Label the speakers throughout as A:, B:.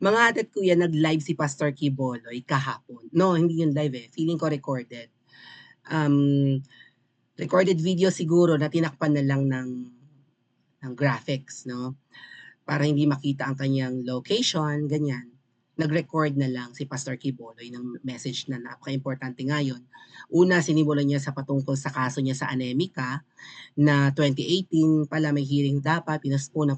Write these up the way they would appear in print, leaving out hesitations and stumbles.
A: Mga ate at kuya, nag-live si Pastor Quiboloy kahapon. No, hindi yun live eh. Feeling ko recorded. Um, Recorded video siguro na tinakpan na lang ng graphics, no? Para hindi makita ang kanyang location, ganyan. Nag-record na lang si Pastor Quiboloy ng message na napaka-importante nga yun. Una, sinimulan niya sa patungkol sa kaso niya sa Anemika, na 2018 pala may hearing dapat, pinospone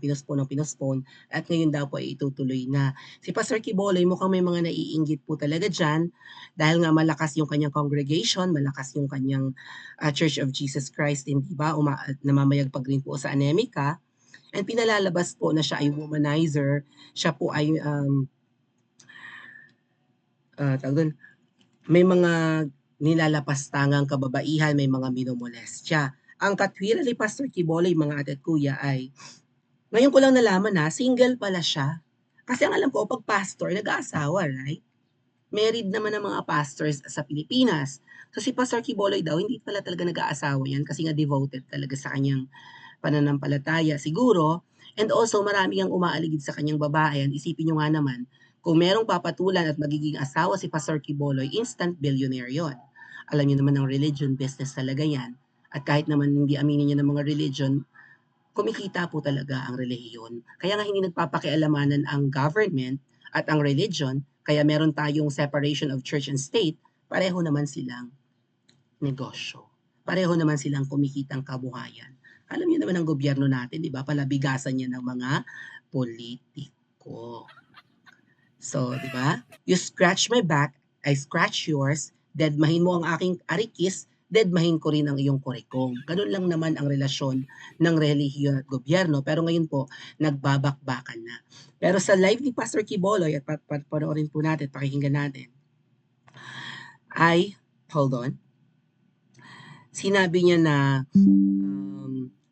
A: at ngayon daw po ay itutuloy na. Si Pastor Quiboloy mukhang may mga naiinggit po talaga dyan dahil nga malakas yung kanyang congregation, malakas yung kanyang Church of Jesus Christ, hindi ba? Namamayagpag rin po sa Anemika and pinalalabas po na siya ay womanizer, siya po ay tawag doon, may mga nilalapastangang kababaihan, may mga minomolestya. Ang katwiran ni Pastor Quiboloy, mga ate at kuya, ay ngayon ko lang nalaman na single pala siya. Kasi ang alam ko, pag pastor, nag-aasawa, right? Married naman ang mga pastors sa Pilipinas. So si Pastor Quiboloy daw, hindi pala talaga nag-aasawa yan kasi nga devoted talaga sa kanyang pananampalataya siguro. And also, marami ang umaaligid sa kanyang babae. And isipin nyo nga naman, kung merong papatulan at magiging asawa si Pastor Quiboloy, instant billionaire yon. Alam niyo naman ang religion, business talaga yan. At kahit naman hindi aminin niya ng mga religion, kumikita po talaga ang relihiyon. Kaya nga hindi nagpapakialamanan ang government at ang religion, kaya meron tayong separation of church and state, pareho naman silang negosyo. Pareho naman silang kumikitang kabuhayan. Alam niyo naman ang gobyerno natin, di ba? Palabigasan niya ng mga politiko. So, di ba? You scratch my back, I scratch yours, deadmahin mo ang aking arikis, deadmahin ko rin ang iyong kurikong. Ganun lang naman ang relasyon ng relihiyon at gobyerno. Pero ngayon po, nagbabakbakan na. Pero sa live ni Pastor Quiboloy, at panoorin po natin, pakikinggan natin, ay, hold on, sinabi niya na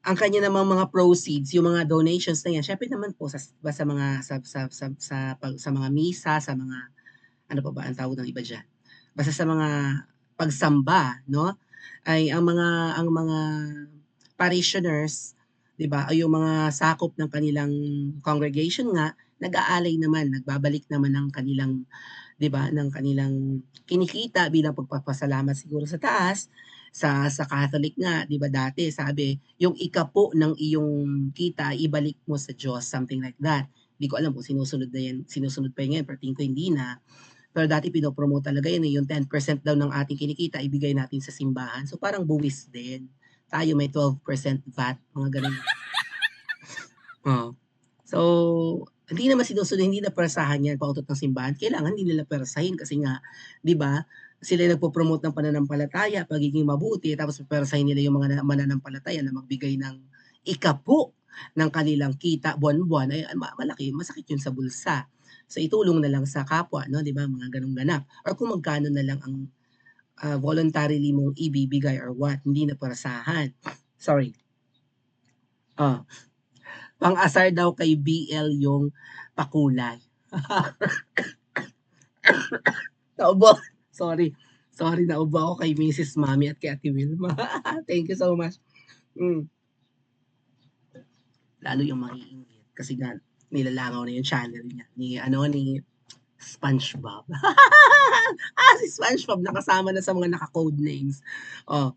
A: ang kanya namang mga proceeds, yung mga donations na yan, syempre naman po sa mga sa mga misa, sa mga ano pa ba ang tawag ng iba diyan. Basta sa mga pagsamba, no? Ay ang mga parishioners, 'di ba? Ay yung mga sakop ng kanilang congregation nga nag-aalay naman, nagbabalik naman ng kanilang 'di ba, ng kanilang kinikita bilang pagpapasalamat siguro sa taas. Sa Catholic nga, 'di ba dati sabi, yung ikapo ng iyong kita ibalik mo sa Diyos, something like that. Hindi ko alam kung sinusunod na yan, sinusunod pa yan ngayon, pero tingin ko hindi na. Pero dati pinopromote talaga yun, yung 10% daw ng ating kinikita, ibigay natin sa simbahan. So parang buwis din. Tayo may 12% VAT, mga ganun. Oh. So, hindi naman sinusunod, hindi na perasahan yan pautot ng simbahan. Kailangan hindi nila perasahin kasi nga, di ba, sila nagpo-promote ng pananampalataya, pagiging mabuti, tapos perasahin nila yung mga mananampalataya na magbigay ng ikapo ng kanilang kita buwan-buwan, ay malaki, masakit yun sa bulsa. So itulong na lang sa kapwa, no, di ba, mga ganong ganap. Or kung magkano na lang ang voluntarily mong ibibigay or what, hindi na perasahan. Sorry. Pang-asar daw kay BL yung pakulay. Naubo. Sorry. Sorry, naubo ako kay Mrs. Mami at kay Ate Wilma. Thank you so much. Lalo yung maiinggit kasi nga nilalangaw na yung channel niya ni SpongeBob. Si SpongeBob nakasama na sa mga naka-code names. Oh,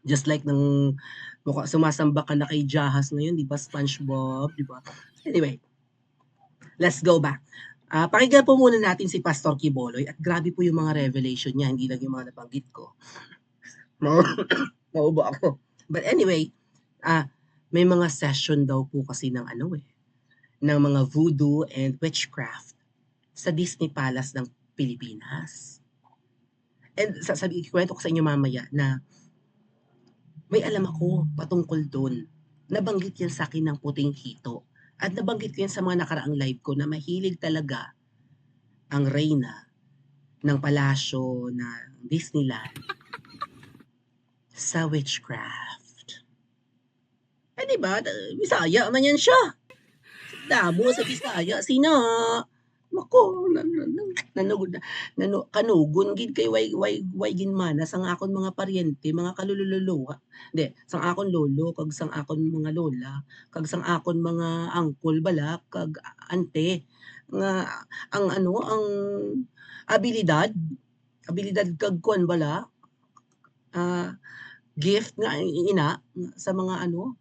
A: just like ng sumasamba ka na kay Jahas ngayon, 'di ba, SpongeBob, 'di ba? Anyway, let's go back. Pakinggan po muna natin si Pastor Quiboloy at grabe po yung mga revelation niya, hindi lang yung mga nabanggit ko. Naubo ako. But anyway, may mga session daw po kasi ng ng mga voodoo and witchcraft sa Disney Palace ng Pilipinas. And ikwento ko sa inyo mamaya na may alam ako patungkol doon. Nabanggit yan sa akin ng puting hito. At nabanggit ko yan sa mga nakaraang live ko na mahilig talaga ang reyna ng palasyo ng Disneyland sa witchcraft. Eh di ba, Bisaya man yan siya. Damo sa Bisaya, sina? Nako, kanugon gid kay way ginmana sang akon mga paryente, mga kalululuwa. Hindi, sang akon lolo, kag sang akon mga lola, kag sang akon mga angkol bala, kag ante, nga ang ano, ang abilidad, abilidad kag kuan bala, ah, gift nga ina sa mga ano,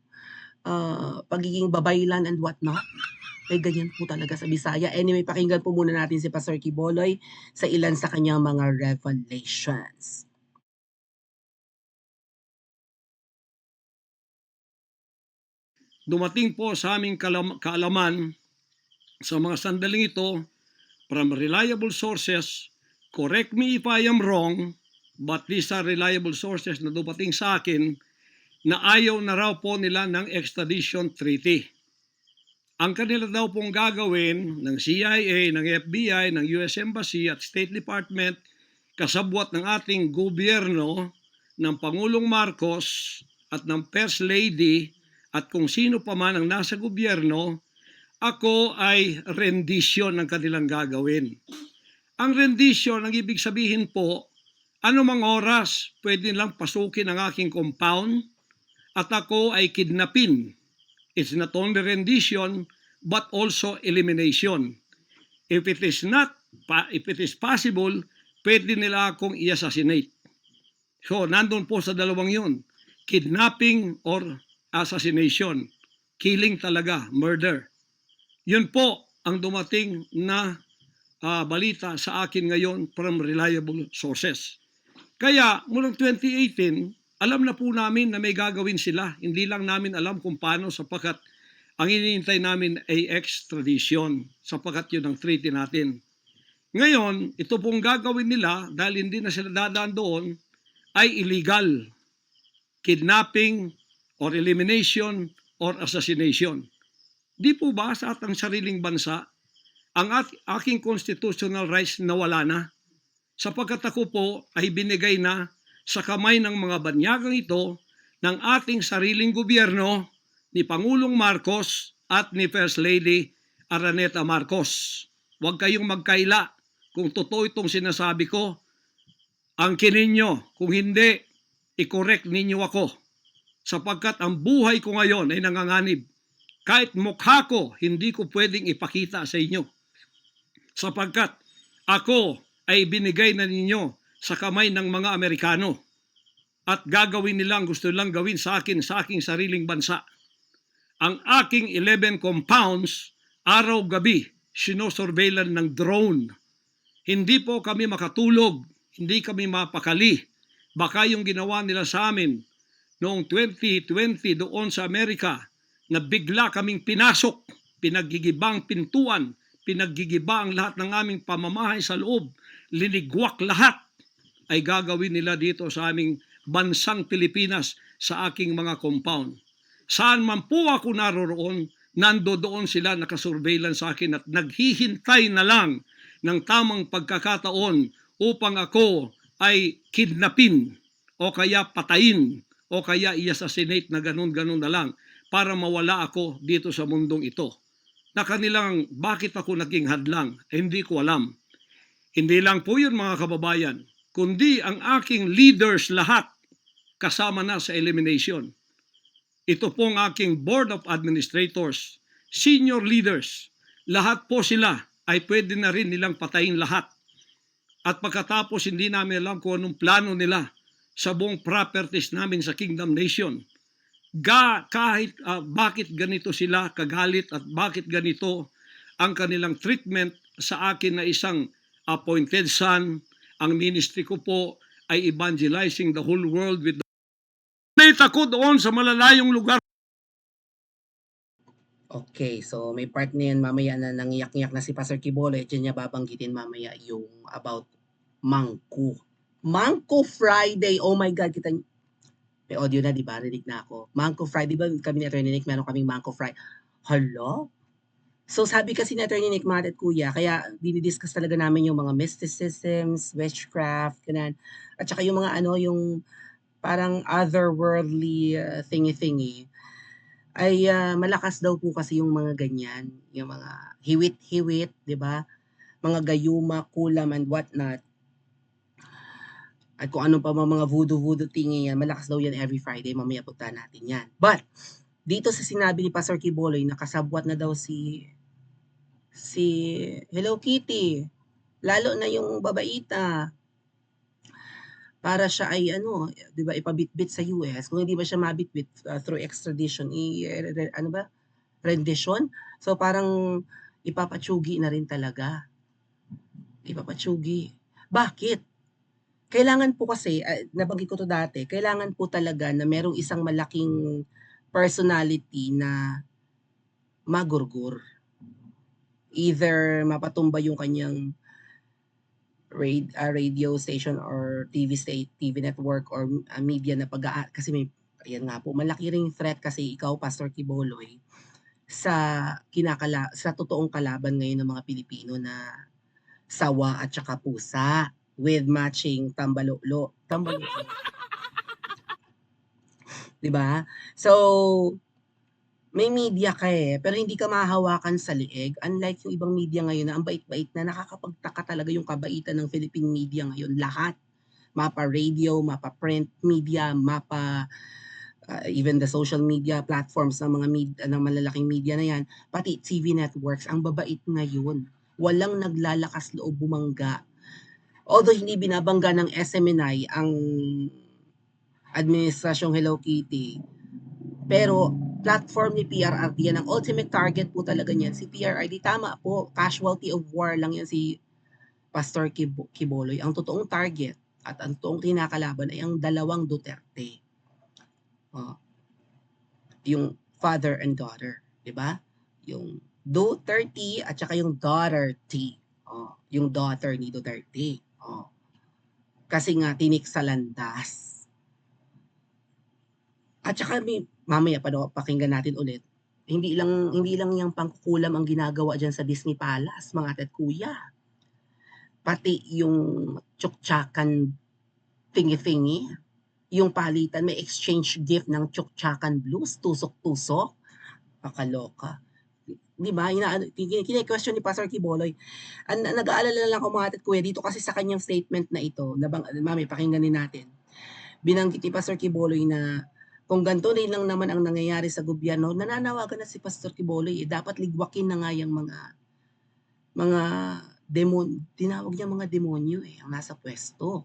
A: pagiging babaylan and what not. May ganyan po talaga sa Bisaya. Anyway, pakinggan po muna natin si Pastor Quiboloy sa ilan sa kanyang mga revelations.
B: Dumating po sa aming kaalaman sa mga sandaling ito from reliable sources. Correct me if I am wrong, but these are reliable sources na dumating sa akin na ayaw na raw po nila ng extradition treaty. Ang kanila daw pong gagawin ng CIA, ng FBI, ng US Embassy at State Department kasabwat ng ating gobyerno, ng Pangulong Marcos at ng First Lady at kung sino pa man ang nasa gobyerno, ako ay rendition ng kanilang gagawin. Ang rendition, ang ibig sabihin po, anumang oras pwede lang pasukin ang aking compound at ako ay kidnapin. It's not only rendition but also elimination. If it is possible, pwede nila akong i-assassinate. So, nandun po sa dalawang yun. Kidnapping or assassination. Killing talaga, murder. Yun po ang dumating na balita sa akin ngayon from reliable sources. Kaya, mulang 2018, alam na po namin na may gagawin sila. Hindi lang namin alam kung paano sapagkat ang iniintay namin ay extradition sapagkat yun ang treaty natin. Ngayon, ito pong gagawin nila dahil hindi na sila dadaan doon ay illegal. Kidnapping or elimination or assassination. Di po ba sa atang sariling bansa, ang aking constitutional rights nawala na? Sapagkat ako po ay binigay na sa kamay ng mga banyagang ito ng ating sariling gobyerno ni Pangulong Marcos at ni First Lady Araneta Marcos. Huwag kayong magkaila kung totoo itong sinasabi ko. Angkinin nyo, kung hindi, i-correct ninyo ako. Sapagkat ang buhay ko ngayon ay nanganganib. Kahit mukha ko, hindi ko pwedeng ipakita sa inyo. Sapagkat ako ay binigay na ninyo sa kamay ng mga Amerikano. At gagawin nilang gusto nilang gawin sa akin sa aking sariling bansa. Ang aking 11 compounds, araw-gabi, sinosurveillan ng drone. Hindi po kami makatulog, hindi kami mapakali. Baka yung ginawa nila sa amin noong 2020 doon sa Amerika na bigla kaming pinasok, pinaggigibang pintuan, pinaggigiba ang lahat ng aming pamamahay sa loob, linigwak lahat, ay gagawin nila dito sa aming bansang Pilipinas sa aking mga compound. Saan man po ako naroroon, nandoon sila nakasurveillance sa akin at naghihintay na lang ng tamang pagkakataon upang ako ay kidnapin o kaya patayin o kaya i-assassinate na ganun-ganun na lang para mawala ako dito sa mundong ito. Na kanilang bakit ako naging hadlang, hindi ko alam. Hindi lang po yun mga kababayan, kundi ang aking leaders lahat kasama na sa elimination. Ito pong aking Board of Administrators, senior leaders, lahat po sila ay pwede na rin nilang patayin lahat. At pagkatapos hindi namin alam kung anong plano nila sa buong properties namin sa Kingdom Nation. Kahit bakit ganito sila kagalit at bakit ganito ang kanilang treatment sa akin na isang appointed son. Ang ministry ko po ay evangelizing the whole world with the ko doon sa malalayong lugar.
A: Okay, so may part na yan mamaya na nangiyak-ngiyak na si Pastor Quiboloy, diyan niya babanggitin mamaya yung about Mangku. Mangku Friday, oh my God, kita niyo. May audio na, di ba? Rinig na ako. Mangku Friday, di ba kami ni Atty. Nick, meron kaming Mangku Friday. Hala? So sabi kasi ni Atty. Nick, Matt at Kuya, kaya dinidiscuss talaga namin yung mga mysticisms, witchcraft, ganun. At saka yung mga ano, yung parang otherworldly thingy-thingy, ay malakas daw po kasi yung mga ganyan, yung mga hiwit-hiwit, di ba? Mga gayuma, kulam, and whatnot. At kung ano pa mga voodoo-voodoo thingy yan, malakas daw yan every Friday, mamaya punta natin yan. But, dito sa sinabi ni Pastor Quiboloy, nakasabwat na daw si Si Hello Kitty, lalo na yung babaita, para siya ay ano, 'di ba, ipabitbit sa US. Kung hindi ba siya mabitbit, through extradition, ano ba, rendition? So, parang ipapatsugi na rin talaga, ipapatsugi. Bakit? Kailangan po kasi, nabanggit ko 'to dati, kailangan po talaga na merong isang malaking personality na magurgur. Either mapatumba yung kanyang radio station or TV network or media na kasi may ayan nga po, malaki ring threat kasi ikaw, Pastor Quiboloy, sa sa totoong kalaban ngayon ng mga Pilipino na sawa at saka pusa with matching tambalolo, 'di ba? So, may media ka, pero hindi ka mahahawakan sa leeg. Unlike yung ibang media ngayon na ang bait-bait na, nakakapagtaka talaga yung kabaitan ng Philippine media ngayon, lahat. Mapa radio, mapa print media, mapa even the social media platforms ng ng malalaking media na 'yan, pati TV networks, ang babait ngayon. Walang naglalakas loob bumangga. Although hindi binabangga ng SMNI ang administrasyong Hello Kitty, pero platform ni PRRD yan. Ang ultimate target po talaga niyan si PRRD. Tama po, casualty of war lang yan si Pastor Quiboloy. Ang totoong target at ang totoong kinakalaban ay ang dalawang Duterte. Oh, yung father and daughter, 'di ba? Yung Duterte at saka yung daughter T. Oh, yung daughter ni Duterte. Oh. Kasi nga tinik sa landas. At saka mamaya pakinggan natin ulit. Hindi lang yung pangkukulam ang ginagawa diyan sa Disney Palace, mga ate at kuya. Pati yung tsuktsakan thingy-thingy, yung palitan, may exchange gift ng tsuktsakan blues, tusok-tusok. Kakaloka. 'Di ba? Kine-question ni Pastor Quiboloy. Nag-aalala lang ako, mga ate at kuya, dito kasi sa kanyang statement na ito, mamaya pakinggan din natin. Binanggit ni Pastor Quiboloy na kung ganito rin lang naman ang nangyayari sa gobyerno, nananawagan na si Pastor Quiboloy, dapat ligwakin na nga yung mga tinawag niya mga demonyo ang nasa pwesto.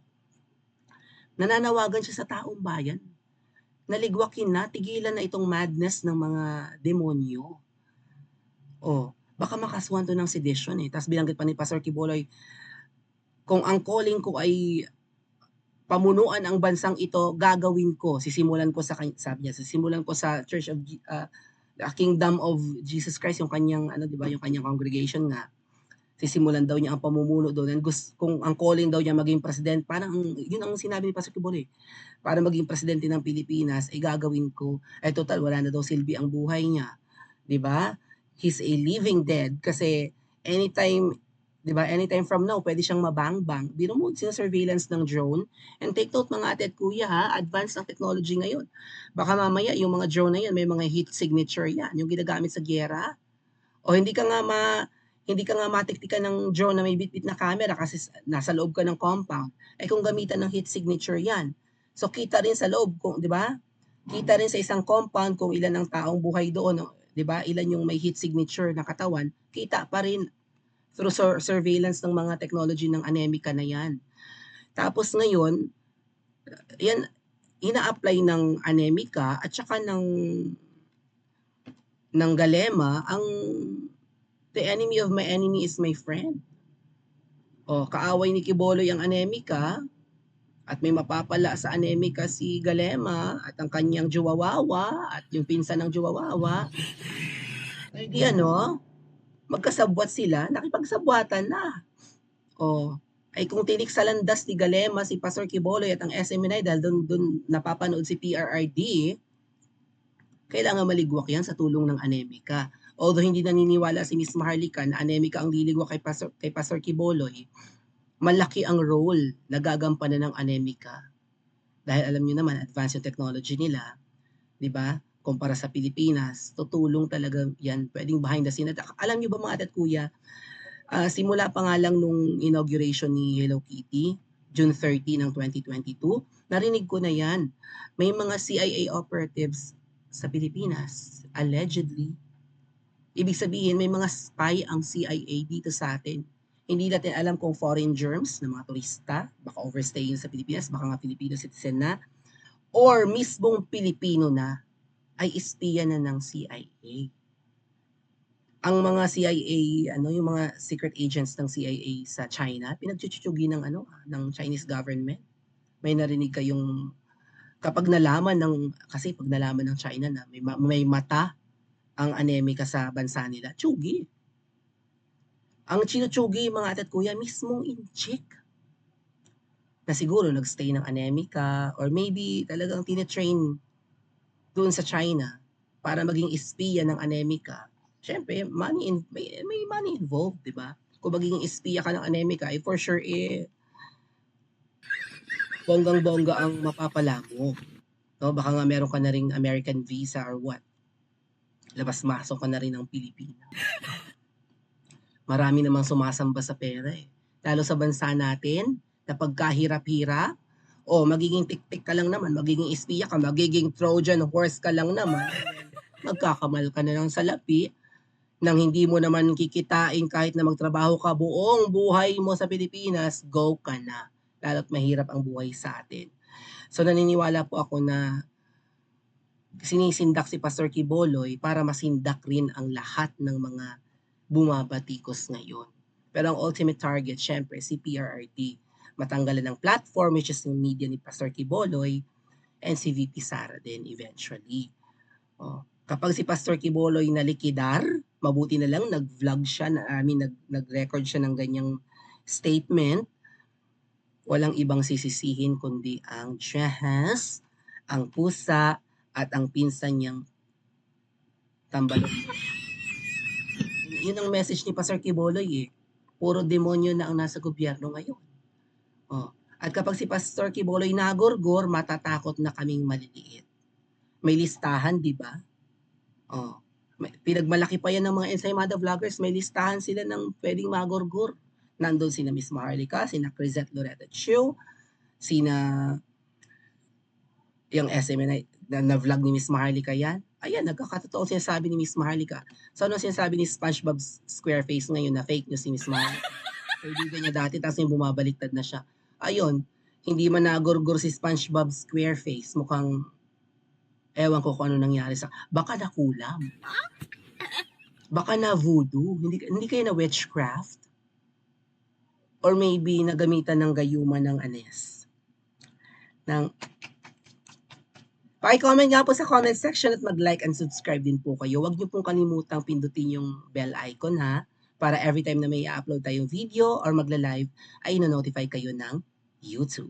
A: Nananawagan siya sa taong bayan, naligwakin na, tigilan na itong madness ng mga demonyo. Baka makasuhan to ng sedition Tapos binanggit pa ni Pastor Quiboloy, kung ang calling ko ay pamunuan ang bansang ito, gagawin ko. Sisimulan ko sabi niya, sisimulan ko sa Church of the Kingdom of Jesus Christ, yung kanyang ano, 'di ba, yung kanyang congregation nga. Sisimulan daw niya ang pamumuno doon. And kung ang calling daw niya maging president, parang yun ang sinabi ni Pastor Kibuloy. Para maging presidente ng Pilipinas, gagawin ko. Total, wala na daw silbi ang buhay niya. 'Di ba? He's a living dead kasi anytime 'di ba? Anytime from now, pwede siyang mabangbang. Biro mo, surveillance ng drone. And take note, mga ate at kuya, advanced ang technology ngayon. Baka mamaya yung mga drone na yan, may mga heat signature yan, yung ginagamit sa giyera. O hindi ka nga matiktikan ng drone na may bitbit na camera kasi nasa loob ka ng compound. Kung gamitan ng heat signature yan. So kita rin sa loob, 'di ba? Kita rin sa isang compound kung ilan ang taong buhay doon, 'di ba? Ilan yung may heat signature na katawan, kita pa rin through surveillance ng mga technology ng Anemika na 'yan. Tapos ngayon, 'yan ina-apply ng Anemika at saka ng Galema ang the enemy of my enemy is my friend. Kaaway ni Quiboloy ang Anemika at may mapapala sa Anemika si Galema at ang kanyang Juwawawa at yung pinsan ng Juwawawa. Di magkasabwat sila, nakipagsabwatan na. Kung tinik sa landas ni Galema si Pastor Quiboloy at ang SMNI dahil doon napapanood si PRRD, kailangan maligwak yan sa tulong ng Anemika. Although hindi naniniwala si Miss Maharlika na Anemika ang liligwak kay Pastor Quiboloy, malaki ang role na gagampanan ng Anemika. Dahil alam niyo naman, advanced yung technology nila, 'di ba? Kumpara sa Pilipinas, tutulong talaga yan, pwedeng behind the scene. At alam niyo ba, mga ate at kuya, simula pa nga lang nung inauguration ni Hello Kitty, June 30 ng 2022, narinig ko na yan. May mga CIA operatives sa Pilipinas, allegedly, Ibig sabihin may mga spy ang CIA dito sa atin. Hindi natin alam kung foreign germs na mga turista, baka overstay yun sa Pilipinas, baka nga Filipino citizen na, or mismong Pilipino na ay espiya na ng CIA. Ang mga CIA, yung mga secret agents ng CIA sa China, pinagtsutsugin ng ng Chinese government. May narinig kayong kapag nalaman kasi pag nalaman ng China na may mata ang anemika sa bansa nila, tsugi. Ang tinutsugi mga ate at kuya mismong inchik na siguro nagstay ng anemika or maybe talagang tine-train doon sa China para maging espiya ng anemika. Siyempre may money involved, 'di ba? Kung magiging espiya ka ng anemika, for sure bonggang-bongga ang mapapala mo. No, baka nga meron ka na ring American visa or what. Labas-masok ka na rin ng Pilipinas. Marami namang sumasamba sa pera eh. Lalo sa bansa natin, na pagkahirap-hirap, magiging tik-tik ka lang naman, magiging espiya ka, magiging Trojan horse ka lang naman, magkakamal ka na ng salapi, nang hindi mo naman kikitain kahit na magtrabaho ka buong buhay mo sa Pilipinas, go ka na. Lalo't mahirap ang buhay sa atin. So naniniwala po ako na sinisindak si Pastor Quiboloy para masindak rin ang lahat ng mga bumabatikos ngayon. Pero ang ultimate target, syempre, si PRRD. Matanggalan ng platform, which is yung media ni Pastor Quiboloy, and si VP Sara din eventually. Kapag si Pastor Quiboloy nalikidar, mabuti na lang nag-vlog siya, nag-record siya ng ganyang statement, walang ibang sisisihin kundi ang Diyos, ang pusa, at ang pinsan niyang tambalok. Yun ang message ni Pastor Quiboloy eh. Puro demonyo na ang nasa gobyerno ngayon. At kapag si Pastor Quiboloy nagorgor, matatakot na kaming maliliit. May listahan, di ba? Pinagmalaki pa yan ng mga Ensaymada vloggers, may listahan sila ng pwedeng magorgor. Nandun sina Miss Maharlika, sina Crisette Loretta Chiu, sina yung SMNI na vlog ni Miss Maharlika yan. Ayan, nagkakatotoo sinasabi ni Miss Maharlika. So ano sinasabi ni SpongeBob Squareface ngayon na fake news si Miss Maharlika? Kaibigan niya dati, tapos yung bumabaliktad na siya. Ayun, hindi man nagorgor si SpongeBob Squareface. Mukhang, ewan ko kung ano nangyari baka nakulam. Baka na voodoo. Hindi kayo na witchcraft? Or maybe nagamitan ng gayuma ng anes. Paki-comment nga po sa comment section at mag-like and subscribe din po kayo. Huwag niyo pong kalimutang pindutin yung bell icon ha, para every time na may i-upload tayong video or magla-live ay no-notify kayo ng YouTube.